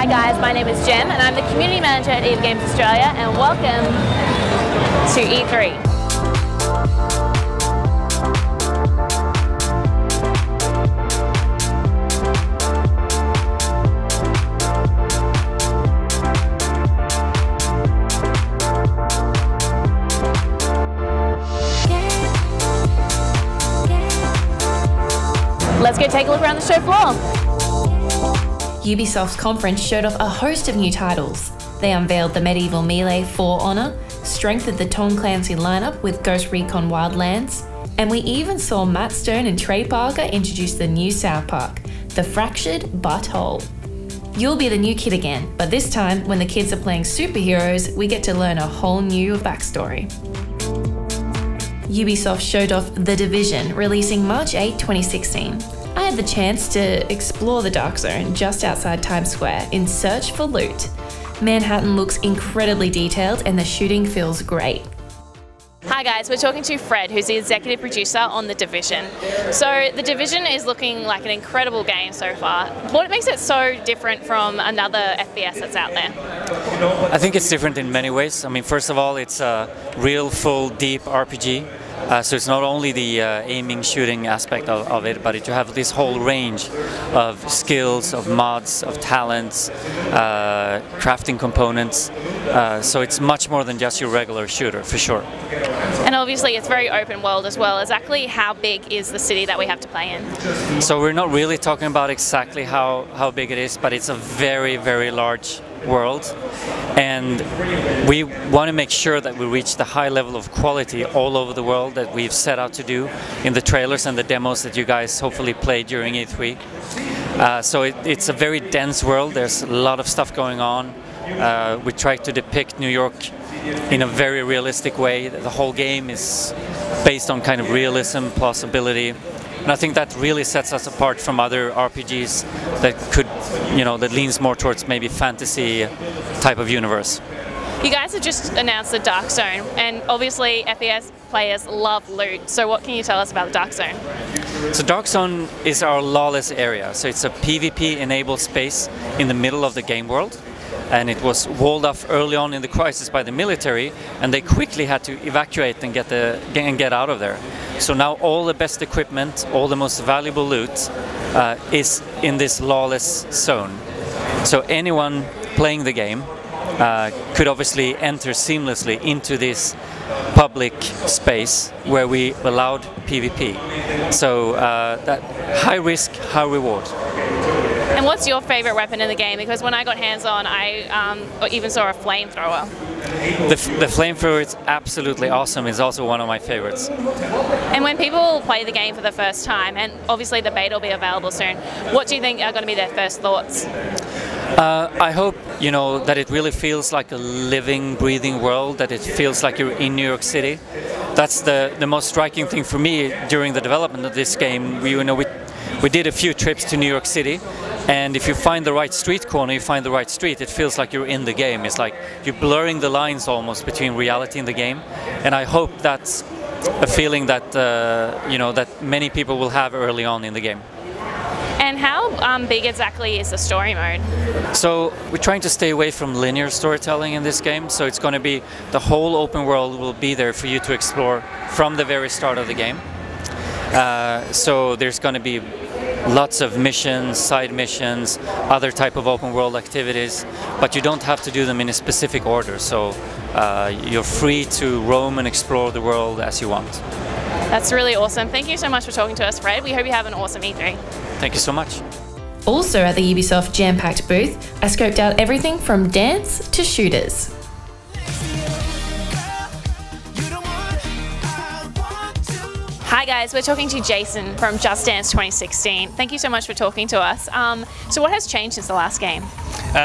Hi guys, my name is Jem and I'm the Community Manager at EVE Games Australia, and welcome to E3. Let's go take a look around the show floor. Ubisoft's conference showed off a host of new titles. They unveiled the Medieval Melee For Honor, strengthened the Tom Clancy lineup with Ghost Recon Wildlands, and we even saw Matt Stone and Trey Parker introduce the new South Park, The Fractured But Whole. You'll be the new kid again, but this time, when the kids are playing superheroes, we get to learn a whole new backstory. Ubisoft showed off The Division, releasing March 8, 2016. I had the chance to explore the Dark Zone just outside Times Square in search for loot. Manhattan looks incredibly detailed and the shooting feels great. Hi guys, we're talking to Fred, who's the executive producer on The Division. So The Division is looking like an incredible game so far. What makes it so different from another FPS that's out there? I think it's different in many ways. I mean, first of all, it's a real, full, deep RPG. So it's not only the aiming, shooting aspect of it, but you have this whole range of skills, of mods, of talents, crafting components. So it's much more than just your regular shooter, for sure. And obviously it's very open world as well. Exactly how big is the city that we have to play in? So we're not really talking about exactly how big it is, but it's a very, very large world, and we want to make sure that we reach the high level of quality all over the world that we've set out to do in the trailers and the demos that you guys hopefully played during E3. So it's a very dense world. There's a lot of stuff going on. We try to depict New York in a very realistic way. The whole game is based on kind of realism, plausibility. And I think that really sets us apart from other RPGs that could, that leans more towards maybe fantasy type of universe. You guys have just announced the Dark Zone, and obviously FPS players love loot. So what can you tell us about the Dark Zone? So Dark Zone is our lawless area. So it's a PvP-enabled space in the middle of the game world. And it was walled off early on in the crisis by the military, and they quickly had to evacuate and get out of there. So now all the best equipment, all the most valuable loot is in this lawless zone. So anyone playing the game could obviously enter seamlessly into this public space where we allowed PvP. So that high risk, high reward. And what's your favorite weapon in the game? Because when I got hands-on, I even saw a flamethrower. The flamethrower is absolutely awesome. It's also one of my favorites. And when people play the game for the first time, and obviously the beta will be available soon, what do you think are going to be their first thoughts? I hope, that it really feels like a living, breathing world, that it feels like you're in New York City. That's the most striking thing for me during the development of this game. We did a few trips to New York City, and if you find the right street corner, you find the right street, it feels like you're in the game. It's like you're blurring the lines almost between reality and the game, and I hope that's a feeling that that many people will have early on in the game. And how big exactly is the story mode? So we're trying to stay away from linear storytelling in this game, so it's going to be the whole open world will be there for you to explore from the very start of the game. So there's going to be lots of missions, side missions, other type of open world activities, but you don't have to do them in a specific order, so you're free to roam and explore the world as you want. That's really awesome. Thank you so much for talking to us, Fred. We hope you have an awesome E3. Thank you so much. Also at the Ubisoft jam-packed booth, I scoped out everything from dance to shooters. Hi guys, we're talking to Jason from Just Dance 2016. Thank you so much for talking to us. So what has changed since the last game?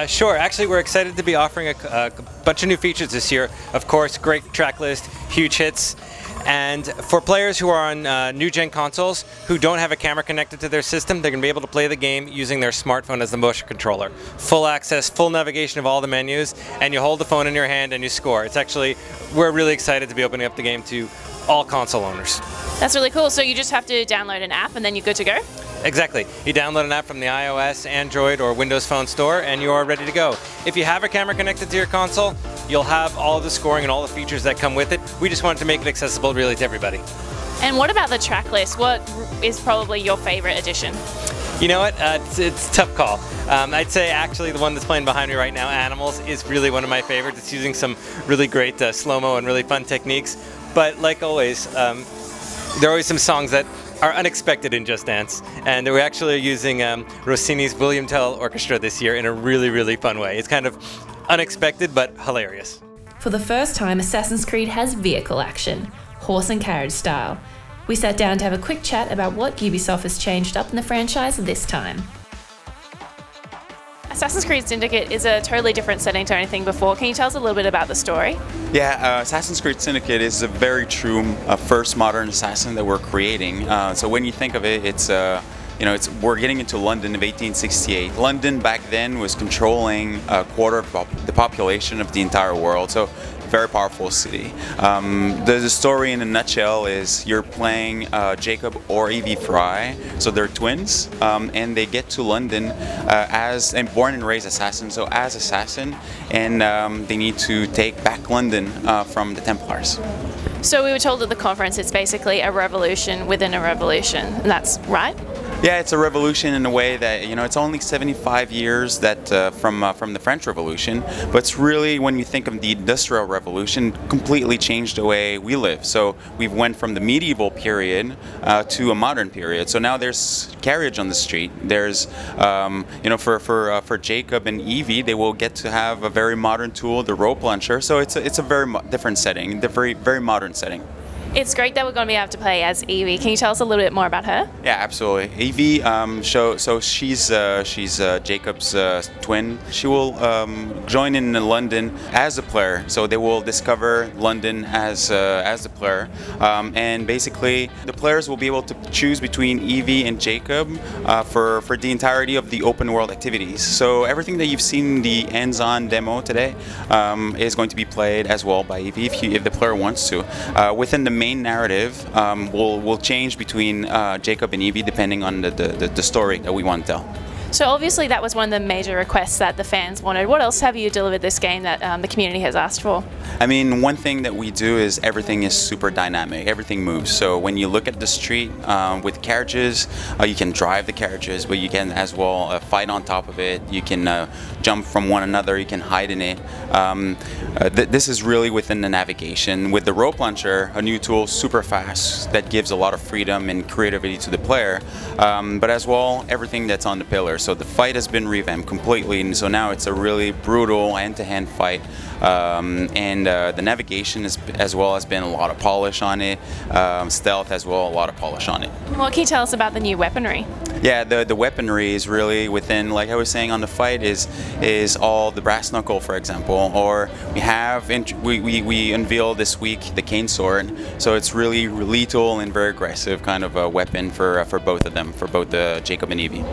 Sure, actually we're excited to be offering a bunch of new features this year. Of course, great track list, huge hits. And for players who are on new-gen consoles who don't have a camera connected to their system, they're going to be able to play the game using their smartphone as the motion controller. Full access, full navigation of all the menus, and you hold the phone in your hand and you score. It's actually, we're really excited to be opening up the game to all console owners. That's really cool. So you just have to download an app and then you're good to go? Exactly. You download an app from the iOS, Android, or Windows Phone store, and you are ready to go. If you have a camera connected to your console, you'll have all of the scoring and all the features that come with it. We just wanted to make it accessible really to everybody. And what about the track list? What is probably your favorite addition? You know what? It's a tough call. I'd say actually the one that's playing behind me right now, Animals, is really one of my favorites. It's using some really great slow-mo and really fun techniques. But like always, there are always some songs that are unexpected in Just Dance, and we're actually using Rossini's William Tell Orchestra this year in a really, really fun way. It's kind of unexpected but hilarious. For the first time, Assassin's Creed has vehicle action, horse and carriage style. We sat down to have a quick chat about what Ubisoft has changed up in the franchise this time. Assassin's Creed Syndicate is a totally different setting to anything before. Can you tell us a little bit about the story? Yeah, Assassin's Creed Syndicate is a very true first modern assassin that we're creating. So when you think of it, it's we're getting into London of 1868. London back then was controlling a quarter of the population of the entire world. So very powerful city. The story in a nutshell is you're playing Jacob or Evie Fry, so they're twins, and they get to London and born and raised assassins, so as assassin, and they need to take back London from the Templars. So we were told at the conference it's basically a revolution within a revolution, and that's right? Yeah, it's a revolution in a way that, it's only 75 years that from the French Revolution, but it's really, when you think of the Industrial Revolution, completely changed the way we live. So we've went from the medieval period to a modern period. So now there's carriage on the street. There's, for Jacob and Evie, they will get to have a very modern tool, the rope launcher. So it's a very different setting, a very modern setting. It's great that we're going to be able to play as Evie. Can you tell us a little bit more about her? Yeah, absolutely. Evie, so she's Jacob's twin. She will join in London as a player. So they will discover London as the player, and basically the players will be able to choose between Evie and Jacob for the entirety of the open world activities. So everything that you've seen in the hands-on demo today is going to be played as well by Evie if the player wants to. Within the main narrative will change between Jacob and Evie depending on the story that we want to tell. So obviously that was one of the major requests that the fans wanted. What else have you delivered this game that the community has asked for? I mean, one thing that we do is everything is super dynamic. Everything moves. So when you look at the street with carriages, you can drive the carriages, but you can as well fight on top of it. You can jump from one another. You can hide in it. This is really within the navigation. With the rope launcher, a new tool, super fast, that gives a lot of freedom and creativity to the player. But as well, everything that's on the pillar. So the fight has been revamped completely, and so now it's a really brutal hand-to-hand fight. And the navigation as well has been a lot of polish on it. Stealth as well, a lot of polish on it. What can you tell us about the new weaponry? Yeah, the weaponry is really within, like I was saying on the fight, is all the brass knuckle, for example, or we unveiled this week the cane sword. So it's really lethal and very aggressive kind of a weapon for both of them, for both Jacob and Evie.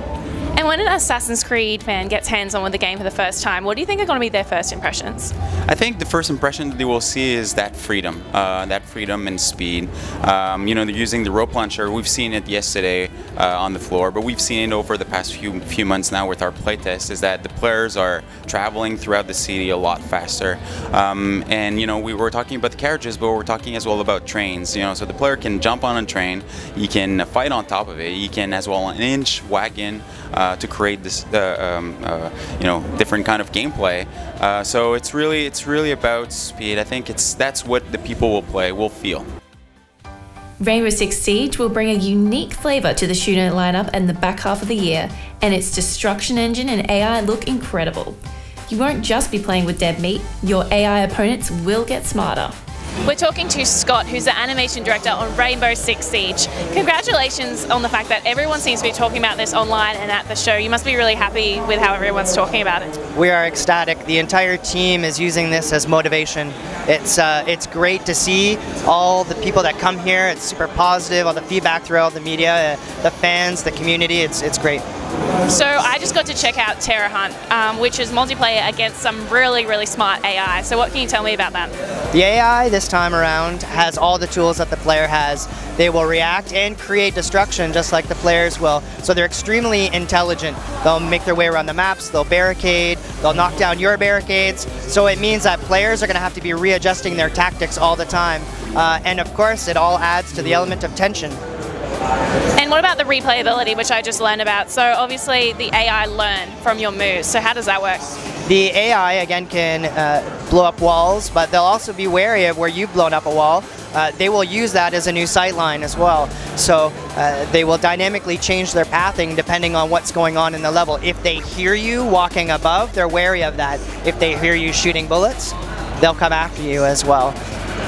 And when an Assassin's Creed fan gets hands-on with the game for the first time, what do you think are going to be their first impressions? I think the first impression that they will see is that freedom and speed. They're using the rope launcher. We've seen it yesterday on the floor, but we've seen it over the past few months now with our playtest, is that the players are traveling throughout the city a lot faster. We were talking about the carriages, but we're talking as well about trains. So the player can jump on a train, you can fight on top of it, you can as well an inch wagon to create this different kind of gameplay. So it's really about speed. I think that's what the people will feel. Rainbow Six Siege will bring a unique flavour to the shooter lineup in the back half of the year, and its destruction engine and AI look incredible. You won't just be playing with dead meat, your AI opponents will get smarter. We're talking to Scott, who's the animation director on Rainbow Six Siege. Congratulations on the fact that everyone seems to be talking about this online and at the show. You must be really happy with how everyone's talking about it. We are ecstatic. The entire team is using this as motivation. It's great to see all the people that come here. It's super positive, all the feedback throughout the media, the fans, the community. It's great. So I just got to check out Terror Hunt, which is multiplayer against some really, really smart AI. So what can you tell me about that? The AI this time around has all the tools that the player has. They will react and create destruction just like the players will. So they're extremely intelligent. They'll make their way around the maps, they'll barricade, they'll knock down your barricades. So it means that players are going to have to be readjusting their tactics all the time. And of course, it all adds to the element of tension. And what about the replayability, which I just learned about? So obviously the AI learn from your moves. So how does that work? The AI, again, can blow up walls, but they'll also be wary of where you've blown up a wall. They will use that as a new sightline as well. So they will dynamically change their pathing depending on what's going on in the level. If they hear you walking above, they're wary of that. If they hear you shooting bullets, they'll come after you as well.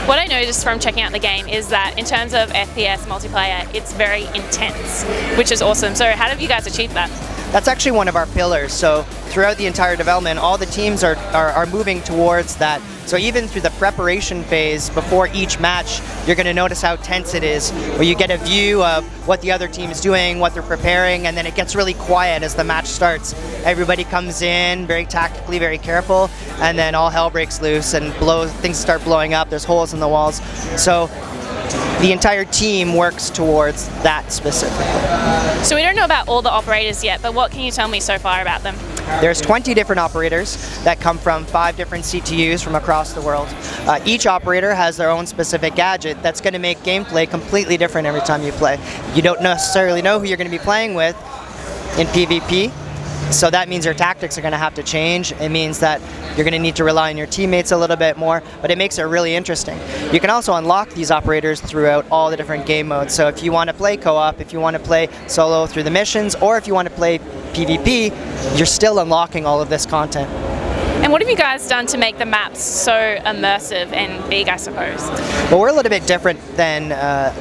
What I noticed from checking out the game is that in terms of FPS multiplayer, it's very intense, which is awesome. So how have you guys achieved that? That's actually one of our pillars. So throughout the entire development, all the teams are moving towards that. So even through the preparation phase before each match, you're going to notice how tense it is, where you get a view of what the other team is doing, what they're preparing, and then it gets really quiet as the match starts. Everybody comes in very tactically, very careful, and then all hell breaks loose and things start blowing up. There's holes in the walls. So the entire team works towards that specifically. So we don't know about all the operators yet, but what can you tell me so far about them? There's 20 different operators that come from 5 different CTUs from across the world. Each operator has their own specific gadget that's going to make gameplay completely different every time you play. You don't necessarily know who you're going to be playing with in PvP, so that means your tactics are going to have to change. It means that you're going to need to rely on your teammates a little bit more, but it makes it really interesting. You can also unlock these operators throughout all the different game modes. So if you want to play co-op, if you want to play solo through the missions, or if you want to play PvP, you're still unlocking all of this content. And what have you guys done to make the maps so immersive and big, I suppose? Well, we're a little bit different than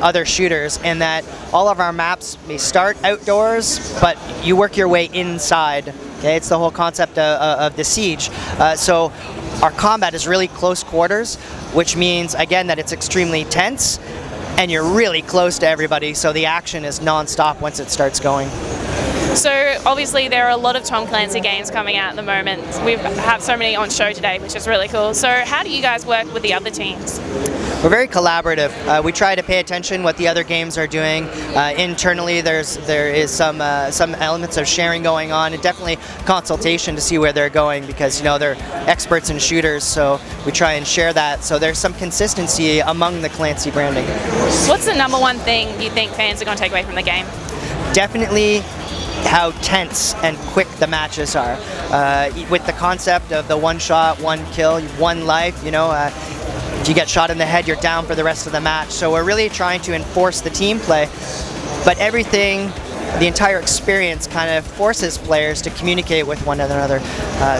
other shooters in that all of our maps may start outdoors, but you work your way inside. Okay, it's the whole concept of the siege. So our combat is really close quarters, which means, again, that it's extremely tense, and you're really close to everybody, so the action is non-stop once it starts going. So obviously there are a lot of Tom Clancy games coming out at the moment. We have so many on show today, which is really cool. So how do you guys work with the other teams? We're very collaborative. We try to pay attention what the other games are doing. Internally, there is some elements of sharing going on, and definitely consultation to see where they're going, because they're experts in shooters. So we try and share that. So there's some consistency among the Clancy branding. What's the #1 thing you think fans are going to take away from the game? Definitely how tense and quick the matches are. With the concept of the one shot, one kill, one life, if you get shot in the head, you're down for the rest of the match. So we're really trying to enforce the team play, but everything, the entire experience kind of forces players to communicate with one another.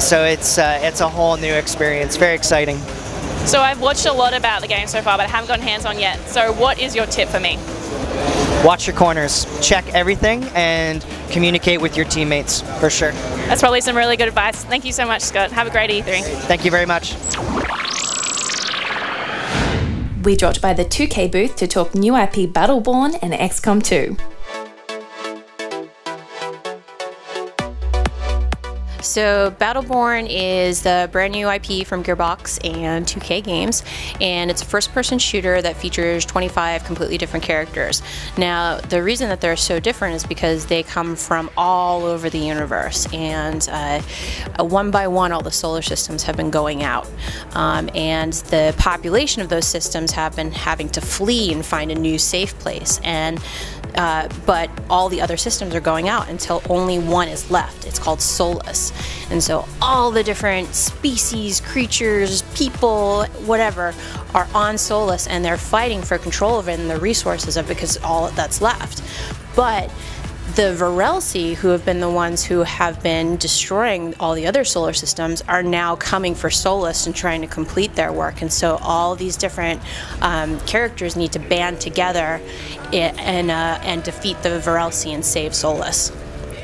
So it's a whole new experience, very exciting. So I've watched a lot about the game so far, but I haven't gotten hands-on yet. So what is your tip for me? Watch your corners, check everything, and communicate with your teammates, for sure. That's probably some really good advice. Thank you so much, Scott. Have a great E3. Thank you very much. We dropped by the 2K booth to talk new IP Battleborn and XCOM 2. So Battleborn is the brand new IP from Gearbox and 2K Games, and it's a first-person shooter that features 25 completely different characters. Now, the reason that they're so different is because they come from all over the universe, and one by one all the solar systems have been going out, and the population of those systems have been having to flee and find a new safe place. But all the other systems are going out until only one is left. It's called Solus. And so all the different species, creatures, people, whatever, are on Solus, and they're fighting for control of it and the resources of it, because all that's left. But the Varelsi, who have been the ones who have been destroying all the other solar systems, are now coming for Solus and trying to complete their work. And so all these different characters need to band together and defeat the Varelsi and save Solus.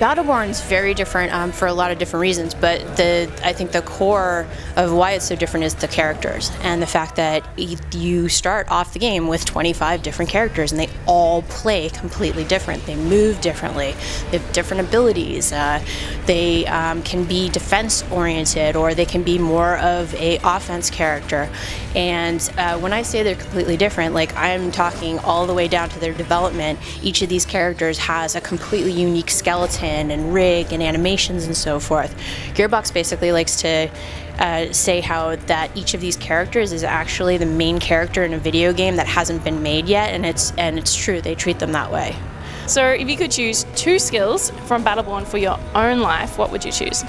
Battleborn's very different for a lot of different reasons, but I think the core of why it's so different is the characters and the fact that you start off the game with 25 different characters and they all play completely different. They move differently. They have different abilities. They can be defense oriented or they can be more of a offense character. And when I say they're completely different, like I'm talking all the way down to their development. Each of these characters has a completely unique skeleton and rig and animations and so forth. Gearbox basically likes to say how that each of these characters is actually the main character in a video game that hasn't been made yet, and it's true, they treat them that way. So if you could choose 2 skills from Battleborn for your own life, what would you choose?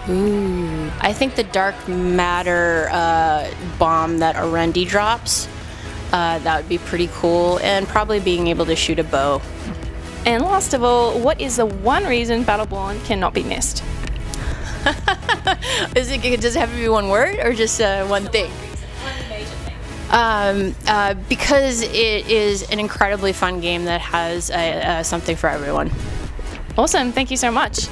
Ooh, I think the dark matter bomb that Arendi drops, that would be pretty cool, and probably being able to shoot a bow. And last of all, what is the one reason Battleborn cannot be missed? Does it have to be one word or just one thing? Because it is an incredibly fun game that has something for everyone. Awesome, thank you so much.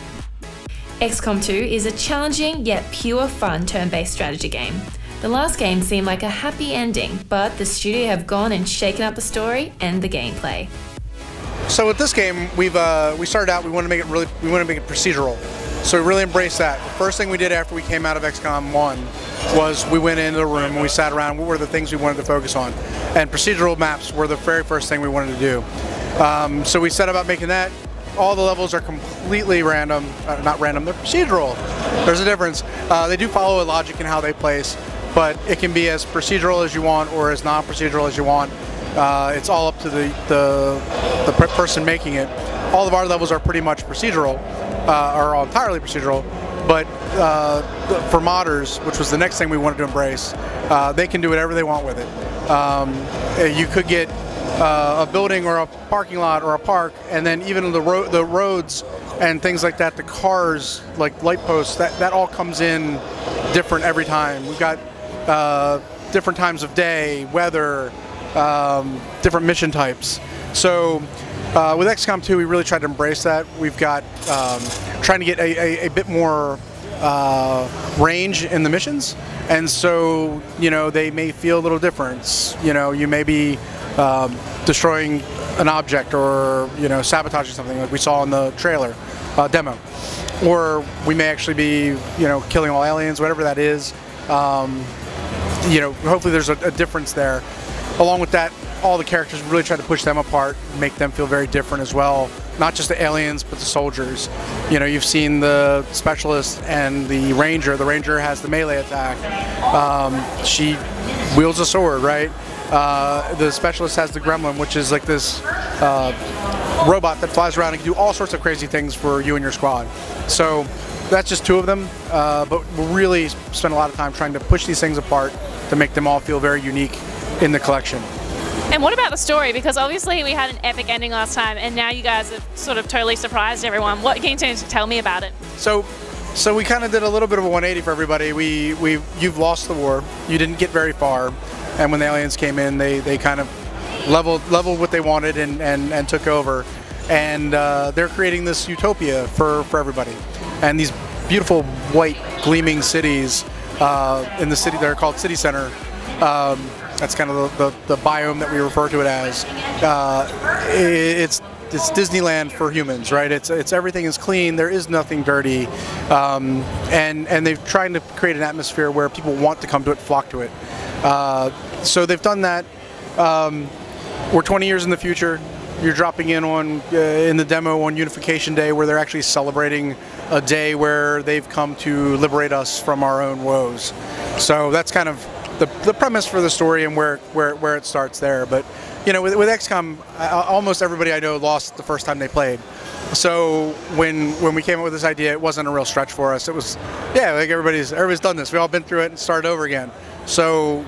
XCOM 2 is a challenging yet pure fun turn-based strategy game. The last game seemed like a happy ending, but the studio have gone and shaken up the story and the gameplay. So with this game, we started out, we wanted to make it procedural. So we really embraced that. The first thing we did after we came out of XCOM 1 was we went into the room and we sat around, what were the things we wanted to focus on? And procedural maps were the very first thing we wanted to do. So we set about making that. All the levels are completely random, not random, they're procedural. There's a difference. They do follow a logic in how they place, but it can be as procedural as you want or as non-procedural as you want. It's all up to the person making it. All of our levels are pretty much procedural, are all entirely procedural, but for modders, which was the next thing we wanted to embrace, they can do whatever they want with it. You could get a building or a parking lot or a park, and then even the roads and things like that, the cars, like light posts, that all comes in different every time. We've got different times of day, weather, different mission types. So with XCOM 2, we really tried to embrace that. We've got trying to get a bit more range in the missions, and so they may feel a little different. You may be destroying an object or sabotaging something like we saw in the trailer demo, or we may actually be killing all aliens, whatever that is. Hopefully there's a difference there. Along with that, all the characters really try to push them apart, make them feel very different as well. Not just the aliens, but the soldiers. You've seen the specialist and the ranger. The ranger has the melee attack. She wields a sword, right? The specialist has the gremlin, which is like this robot that flies around and can do all sorts of crazy things for you and your squad. So that's just 2 of them, but we really spent a lot of time trying to push these things apart to make them all feel very unique in the collection. And what about the story? Because obviously we had an epic ending last time, and now you guys have sort of totally surprised everyone. What can you tell me about it? So we kind of did a little bit of a 180 for everybody. You've lost the war. You didn't get very far, and when the aliens came in, they kind of leveled what they wanted and took over. And they're creating this utopia for everybody. And these beautiful white gleaming cities in the city, they're called City Center. That's kind of the biome that we refer to it as. It's Disneyland for humans, right? It's everything is clean. There is nothing dirty, and they've tried to create an atmosphere where people want to come to it, flock to it. So they've done that. We're 20 years in the future. You're dropping in the demo on Unification Day, where they're actually celebrating a day where they've come to liberate us from our own woes. So that's kind of the premise for the story and where it starts there. But with XCOM, almost everybody I know lost the first time they played. So when we came up with this idea, it wasn't a real stretch for us. It was, like everybody's done this. We all been through it and started over again. So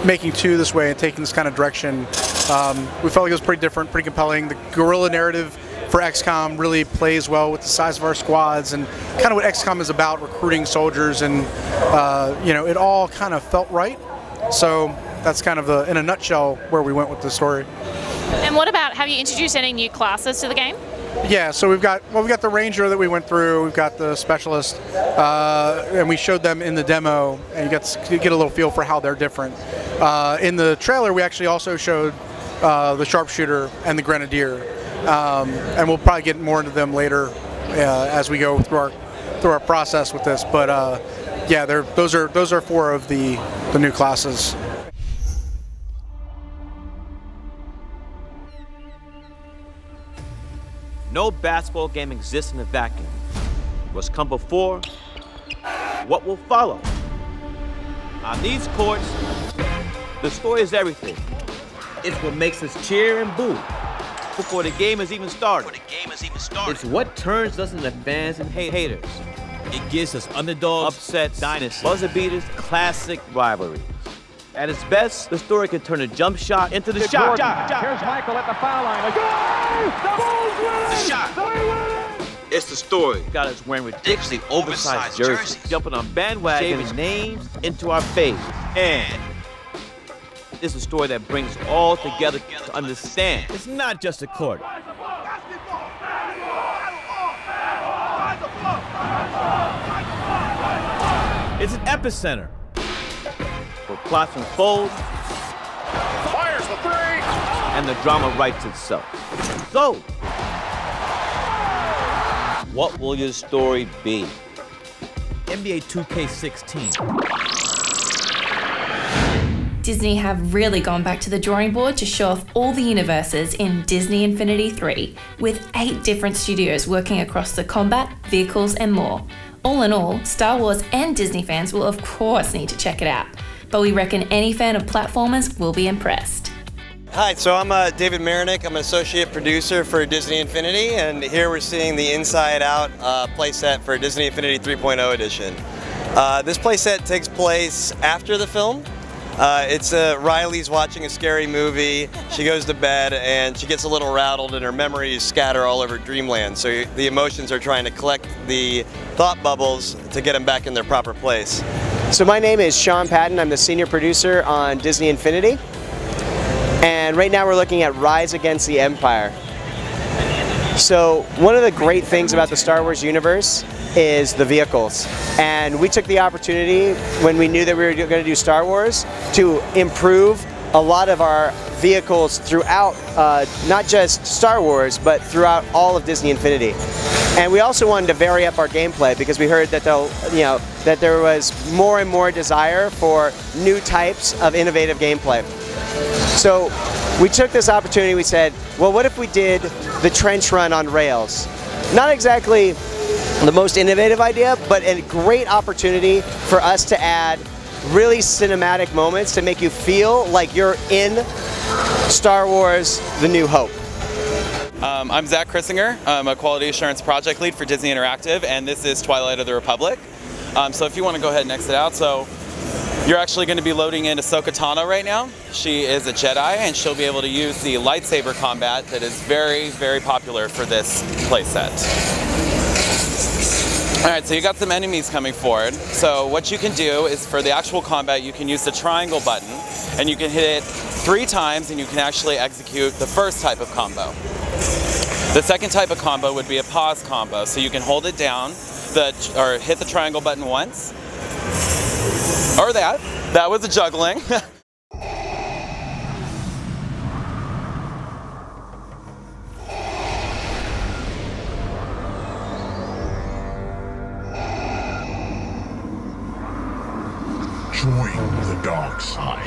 making 2 this way and taking this kind of direction, we felt like it was pretty different, pretty compelling. The guerrilla narrative for XCOM really plays well with the size of our squads and kind of what XCOM is about, recruiting soldiers, and it all kind of felt right. So that's kind of in a nutshell where we went with the story. And what about, have you introduced any new classes to the game? Yeah, so we've got the Ranger that we went through, we've got the Specialist, and we showed them in the demo, and you get a little feel for how they're different. In the trailer, we actually also showed the Sharpshooter and the Grenadier, and we'll probably get more into them later as we go through our process with this. But yeah, those are 4 of the new classes. No basketball game exists in a vacuum. What's come before, what will follow. On these courts, the story is everything. It's what makes us cheer and boo before the game has even started. It's what turns us into fans and haters. It gives us underdogs, upsets, dynasties, buzzer beaters, classic rivalries. At its best, the story can turn a jump shot into the shot. Here's Michael at the foul line. The shot. It's the story. Got us wearing ridiculously oversized jerseys, jumping on bandwagons, shaving names into our face. And it's a story that brings all together to understand. It's not just a court. It's an epicenter. Where plots unfold, fires the 3, and the drama writes itself. So, what will your story be? NBA 2K16. Disney have really gone back to the drawing board to show off all the universes in Disney Infinity 3, with 8 different studios working across the combat, vehicles, and more. All in all, Star Wars and Disney fans will of course need to check it out, but we reckon any fan of platformers will be impressed. Hi, so I'm David Marinick. I'm an associate producer for Disney Infinity, and here we're seeing the Inside Out playset for Disney Infinity 3.0 edition. This playset takes place after the film. It's Riley's watching a scary movie, she goes to bed, and she gets a little rattled and her memories scatter all over Dreamland. So the emotions are trying to collect the thought bubbles to get them back in their proper place. So my name is Sean Patton. I'm the senior producer on Disney Infinity. And right now we're looking at Rise Against the Empire. So one of the great things about the Star Wars universe is the vehicles. And we took the opportunity when we knew that we were going to do Star Wars to improve a lot of our vehicles throughout, not just Star Wars, but throughout all of Disney Infinity. And we also wanted to vary up our gameplay because we heard that that there was more and more desire for new types of innovative gameplay. So we took this opportunity, we said, well, what if we did the trench run on rails? Not exactly the most innovative idea, but a great opportunity for us to add really cinematic moments to make you feel like you're in Star Wars: The New Hope. I'm Zach Krissinger. I'm a quality assurance project lead for Disney Interactive, and this is Twilight of the Republic. So if you want to go ahead and exit out, so you're actually going to be loading in Ahsoka Tano right now. She is a Jedi, and she'll be able to use the lightsaber combat that is very, very popular for this playset. Alright, so you got some enemies coming forward. So what you can do is for the actual combat, you can use the triangle button, and you can hit it 3 times, and you can actually execute the first type of combo. The second type of combo would be a pause combo, so you can hold it down, or hit the triangle button once, or that was a juggling. Join the dark side.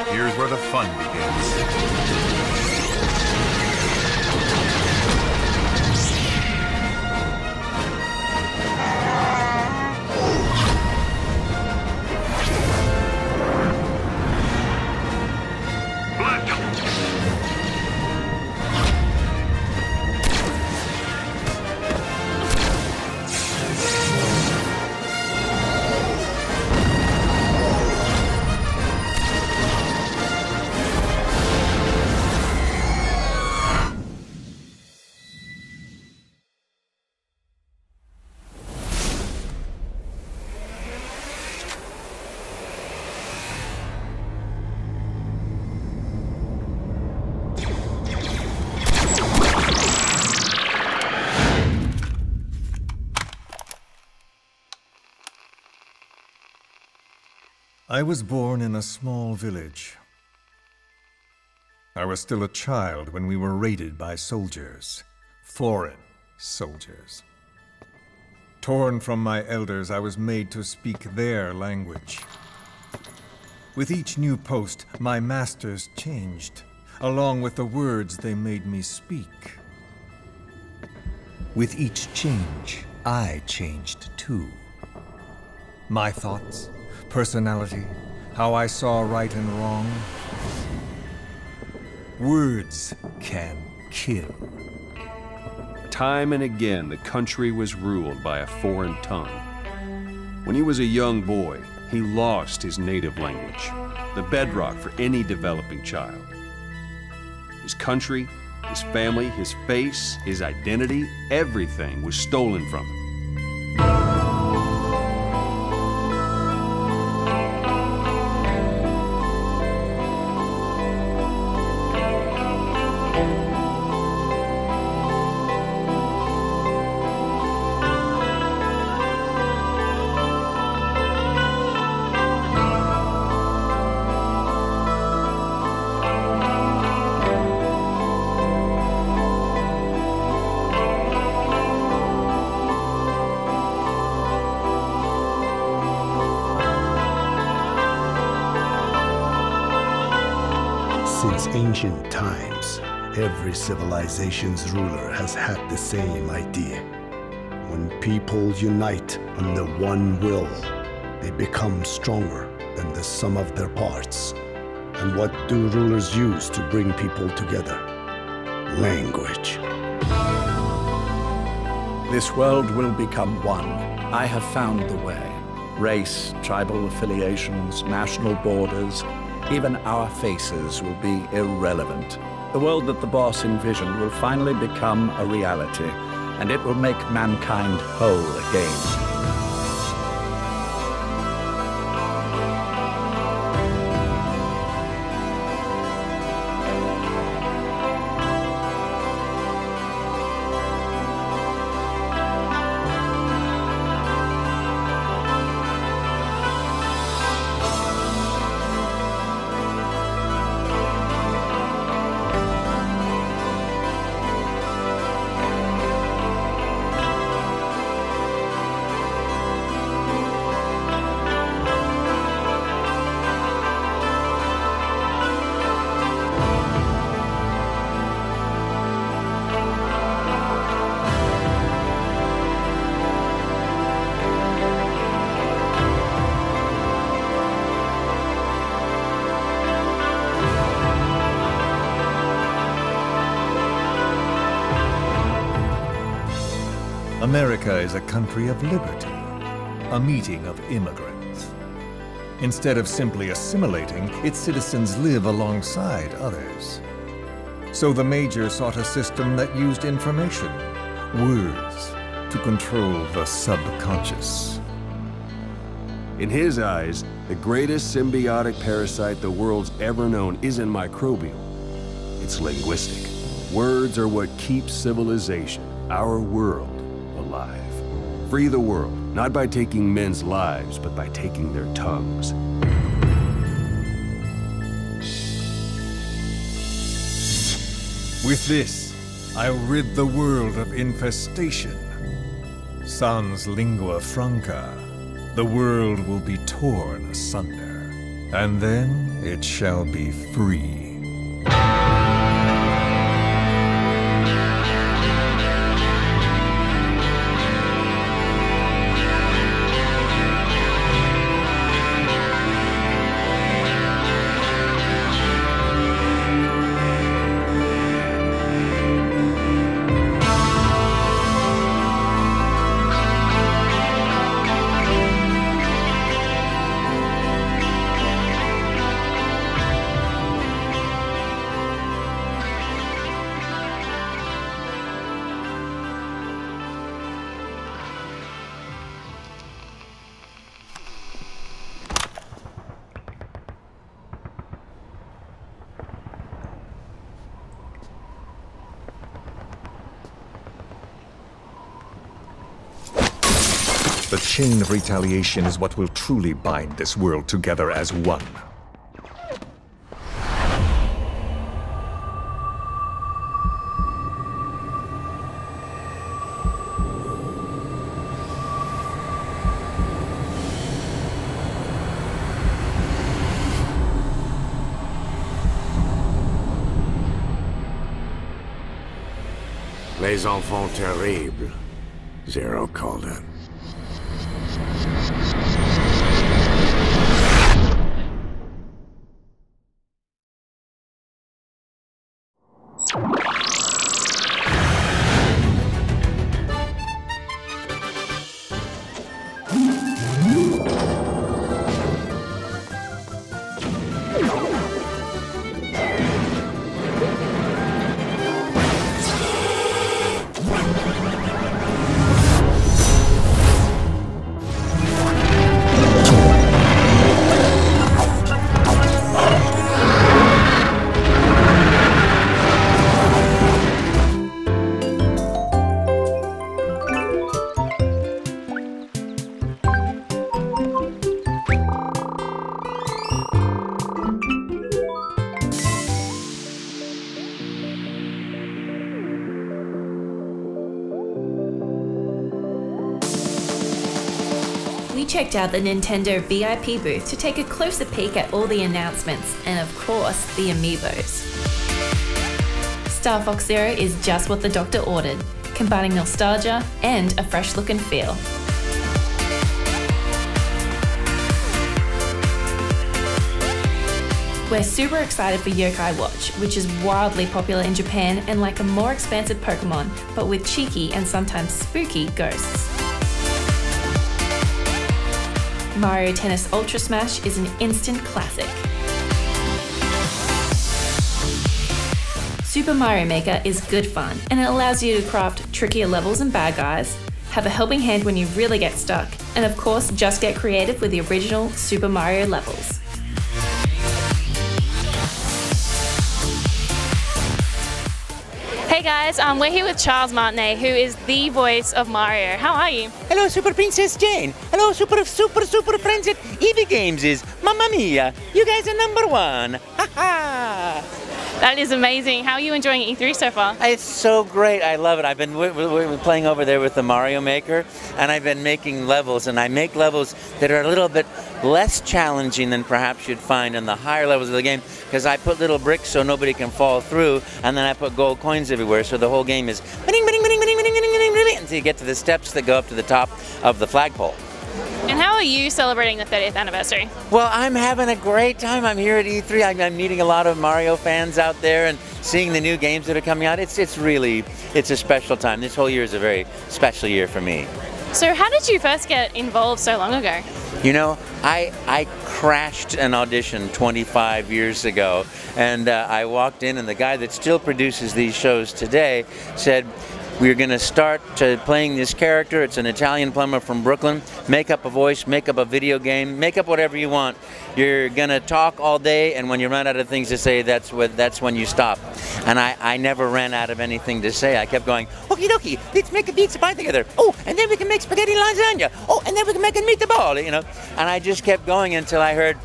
Here's where the fun begins. I was born in a small village. I was still a child when we were raided by soldiers. Foreign soldiers. Torn from my elders, I was made to speak their language. With each new post, my masters changed, along with the words they made me speak. With each change, I changed too. My thoughts, personality, how I saw right and wrong. Words can kill. Time and again, the country was ruled by a foreign tongue. When he was a young boy, he lost his native language, the bedrock for any developing child. His country, his family, his face, his identity, everything was stolen from him. Since ancient times, every civilization's ruler has had the same idea. When people unite under one will, they become stronger than the sum of their parts. And what do rulers use to bring people together? Language. This world will become one. I have found the way. Race, tribal affiliations, national borders, even our faces will be irrelevant. The world that the boss envisioned will finally become a reality, and it will make mankind whole again. America is a country of liberty, a meeting of immigrants. Instead of simply assimilating, its citizens live alongside others. So the Major sought a system that used information, words, to control the subconscious. In his eyes, the greatest symbiotic parasite the world's ever known isn't microbial, it's linguistic. Words are what keeps civilization, our world, alive. Free the world, not by taking men's lives, but by taking their tongues. With this, I'll rid the world of infestation. Sans lingua franca, the world will be torn asunder, and then it shall be free. The chain of retaliation is what will truly bind this world together as one. Les enfants terribles, Zero called it. We checked out the Nintendo VIP booth to take a closer peek at all the announcements and of course the amiibos. Star Fox Zero is just what the doctor ordered, combining nostalgia and a fresh look and feel. We're super excited for Yokai Watch, which is wildly popular in Japan and like a more expansive Pokemon, but with cheeky and sometimes spooky ghosts. Mario Tennis Ultra Smash is an instant classic. Super Mario Maker is good fun, and it allows you to craft trickier levels and bad guys, have a helping hand when you really get stuck, and of course just get creative with the original Super Mario levels. Hey guys, we're here with Charles Martinet, who is the voice of Mario. How are you? Hello, Super Princess Jane. Hello, super friends at EV Games. Mamma mia, you guys are #1. Ha ha! That is amazing. How are you enjoying E3 so far? It's so great. I love it. I've been playing over there with the Mario Maker, and I've been making levels, and I make levels that are a little bit less challenging than perhaps you'd find in the higher levels of the game, because I put little bricks so nobody can fall through, and then I put gold coins everywhere, so the whole game is until you get to the steps that go up to the top of the flagpole. And how are you celebrating the 30th anniversary? Well, I'm having a great time. I'm here at E3. I'm meeting a lot of Mario fans out there and seeing the new games that are coming out. It's a special time. This whole year is a very special year for me. So how did you first get involved so long ago? You know, I crashed an audition 25 years ago, and I walked in, and the guy that still produces these shows today said, "We're going to start playing this character. It's an Italian plumber from Brooklyn. Make up a voice, make up a video game, make up whatever you want. You're going to talk all day, and when you run out of things to say, that's when you stop." And I never ran out of anything to say. I kept going, "Okie dokie, let's make a pizza pie together. Oh, and then we can make spaghetti lasagna. Oh, and then we can make a meatball," you know. And I just kept going until I heard,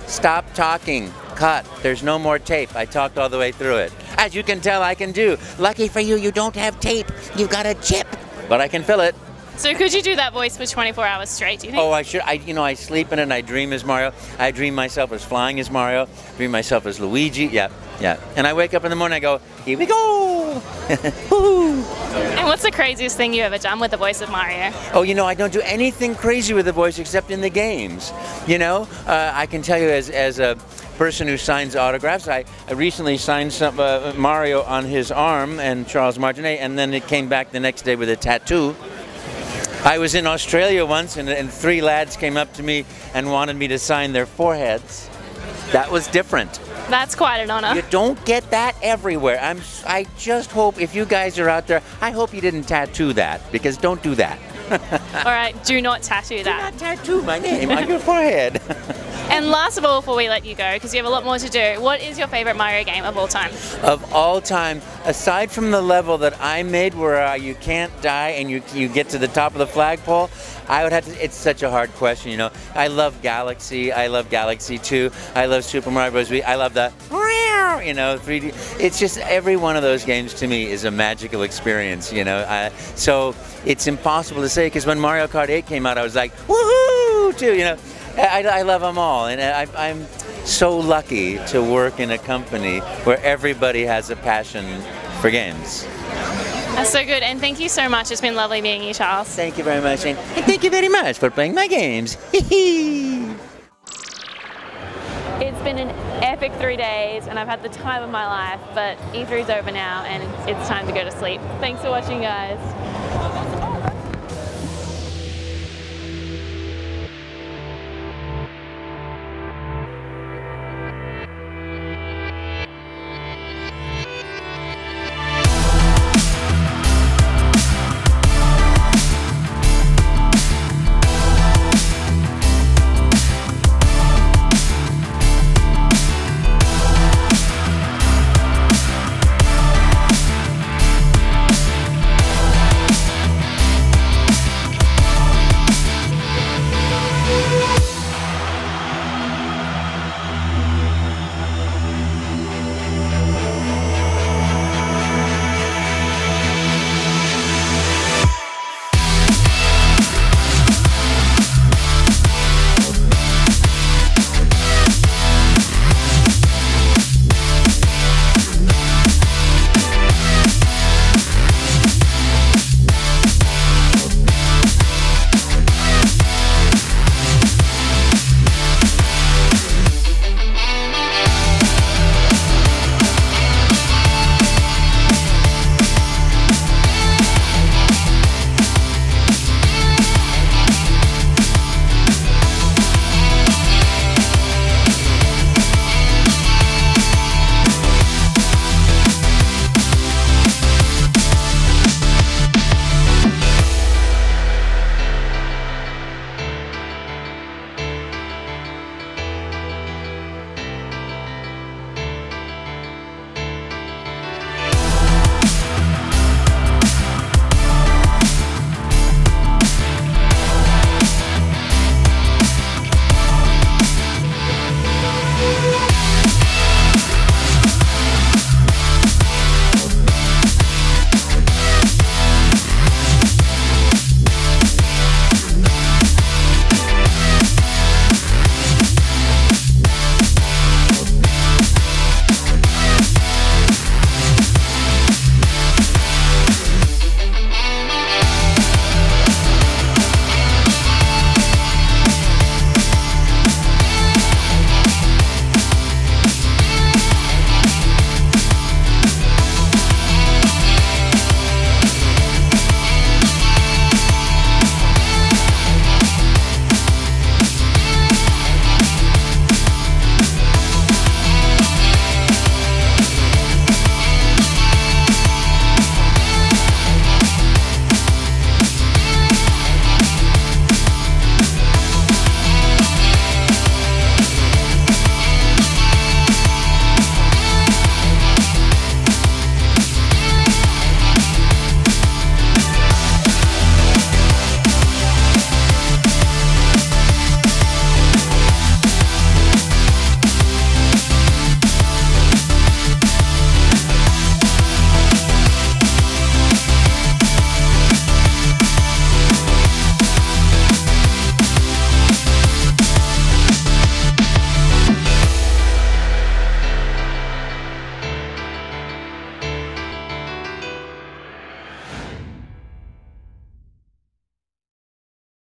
"Stop talking. Cut. There's no more tape." I talked all the way through it. As you can tell, I can do. Lucky for you, you don't have tape. You've got a chip. But I can fill it. So could you do that voice for 24 hours straight, do you think? Oh, I should. I sleep in it and I dream as Mario. I dream myself as flying as Mario. Dream myself as Luigi. Yeah. And I wake up in the morning and I go, "Here we go." And what's the craziest thing you ever done with the voice of Mario? Oh, you know, I don't do anything crazy with the voice except in the games. You know, I can tell you as a person who signs autographs, I recently signed some Mario on his arm, and Charles Martinet, and then it came back the next day with a tattoo. I was in Australia once, and 3 lads came up to me and wanted me to sign their foreheads. That was different. That's quite an honor. You don't get that everywhere. I just hope, if you guys are out there, I hope you didn't tattoo that, because don't do that. All right, do not tattoo that. Do not tattoo my name on your forehead. And last of all, before we let you go, because you have a lot more to do, what is your favorite Mario game of all time? Of all time, aside from the level that I made where you can't die and you get to the top of the flagpole, I would have to, it's such a hard question, you know. I love Galaxy, I love Galaxy 2, I love Super Mario Bros. Wii, I love the, you know, 3D. It's just every one of those games to me is a magical experience, you know. So it's impossible to say, because when Mario Kart 8 came out, I was like, woohoo, too, you know. I love them all, and I'm so lucky to work in a company where everybody has a passion for games. That's so good, and thank you so much. It's been lovely meeting you, Charles. Thank you very much, and thank you very much for playing my games. It's been an epic 3 days, and I've had the time of my life, but E3's over now, and it's time to go to sleep. Thanks for watching, guys.